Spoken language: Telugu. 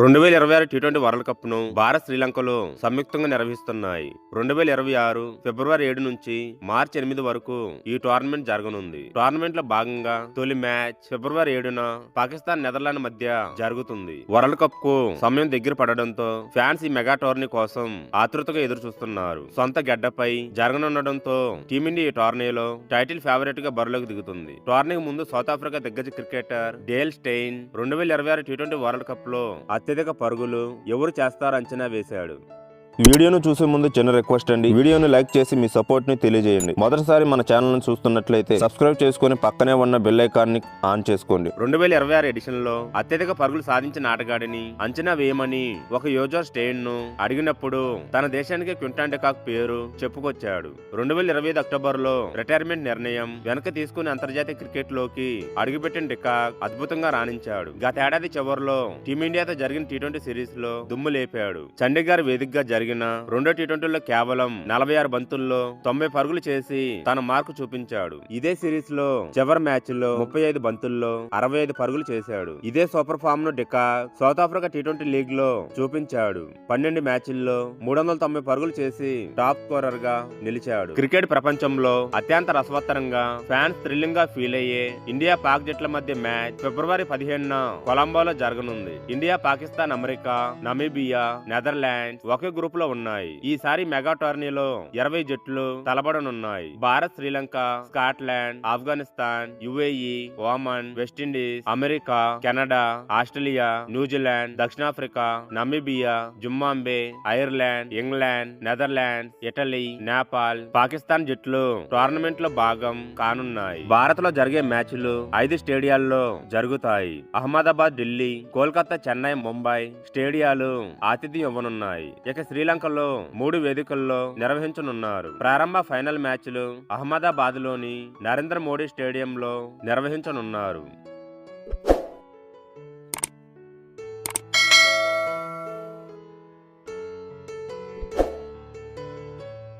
2026 టీ20 వరల్డ్ కప్ ను భారత్ శ్రీలంకలో సంయుక్తంగా నిర్వహిస్తున్నాయి. 2026 ఫిబ్రవరి 7 నుంచి మార్చి 8 వరకు ఈ టోర్నమెంట్ జరగనుంది. టోర్నమెంట్ లో భాగంగా తొలి మ్యాచ్ ఫిబ్రవరి 7న పాకిస్తాన్ నెదర్లాండ్ మధ్య జరుగుతుంది. వరల్డ్ కప్ కు సమయం దగ్గర పడడంతో ఫ్యాన్స్ ఈ మెగా టోర్నీ కోసం ఆతృతగా ఎదురు చూస్తున్నారు. సొంత గడ్డపై జరగనుండడంతో టీమిండియా ఈ టోర్నీలో టైటిల్ ఫేవరెట్ గా బరిలోకి దిగుతుంది. టోర్నీకి ముందు సౌత్ ఆఫ్రికా దిగ్గజ క్రికెటర్ డేల్ స్టెయిన్ 2026 టీ20 వరల్డ్ కప్ లో అత్యధిక పరుగులు ఎవరు చేస్తారో అంచనా వేశాడు. వీడియోను చూసే ముందు చిన్న రిక్వెస్ట్ అండి, వీడియోను లైక్ చేసి మీ సపోర్ట్ ని తెలియజేయండి. మొదటిసారి మన ఛానల్ ను చూస్తున్నట్లయితే సబ్స్క్రైబ్ చేసుకుని పక్కనే ఉన్న బెల్ ఐకాన్ ని ఆన్ చేసుకోండి. 2026 ఎడిషన్ లో అత్యధిక పరుగులు సాధించిన ఆటగాడిని అంచనా వేయమని ఒక యూజర్ స్టెయిన్ ను అడిగినప్పుడు తన దేశానికి క్వింటాన్ డికాక్ పేరు చెప్పుకొచ్చాడు. 2025 అక్టోబర్ లో రిటైర్మెంట్ నిర్ణయం వెనక తీసుకుని అంతర్జాతీయ క్రికెట్ లోకి అడుగుపెట్టిన డికాక్ అద్భుతంగా రాణించాడు. గత ఏడాది చివరిలో టీమిండియాతో జరిగిన టీ20 సిరీస్ లో దుమ్ము లేపాడు. చండీగఢ్ వేదికగా జరిగిన రెండో టీ20లో కేవలం 46 బంతుల్లో 90 పరుగులు చేసి తన మార్కు చూపించాడు. ఇదే సిరీస్ లో చివరి మ్యాచ్ లో 35 బంతుల్లో 65 పరుగులు చేశాడు. ఇదే సూపర్ ఫామ్ ను de Kock south Africa T20 league లో చూపించాడు. 12 మ్యాచ్ల్లో 390 పరుగులు చేసి టాప్ స్కోరర్ గా నిలిచాడు. క్రికెట్ ప్రపంచంలో అత్యంత రసవత్తరంగా ఫ్యాన్స్ థ్రిల్లింగ్ గా ఫీల్ అయ్యే ఇండియా పాక్ జట్ల మధ్య మ్యాచ్ ఫిబ్రవరి 15న కొలంబోలో జరగనుంది. India, Pakistan, America, Namibia, Netherlands ఒకే గ్రూప్ లో ఉన్నాయి. ఈసారి మెగా టోర్నీలో 20 జట్లు తలబడనున్నాయి. Bharat, Sri Lanka, Scotland, Afghanistan, UAE, Oman, West Indies, America, Canada, Australia, New Zealand, దక్షిణాఫ్రికా, Namibia, Zimbabwe, Ireland, England, Netherlands, Italy, Nepal, Pakistan జట్లు టోర్నమెంట్ లో భాగం కానున్నాయి. భారత్ లో జరిగే మ్యాచ్లు 5 స్టేడియాల్లో జరుగుతాయి. అహ్మదాబాద్, ఢిల్లీ, కోల్కతా, చెన్నై, ముంబై స్టేడియాలు ఆతిథ్యం ఇవ్వనున్నాయి. ఇక శ్రీలంకలో 3 వేదికల్లో నిర్వహించనున్నారు. ప్రారంభ ఫైనల్ మ్యాచ్లు అహ్మదాబాద్ లోని నరేంద్ర మోడీ స్టేడియంలో నిర్వహించనున్నారు.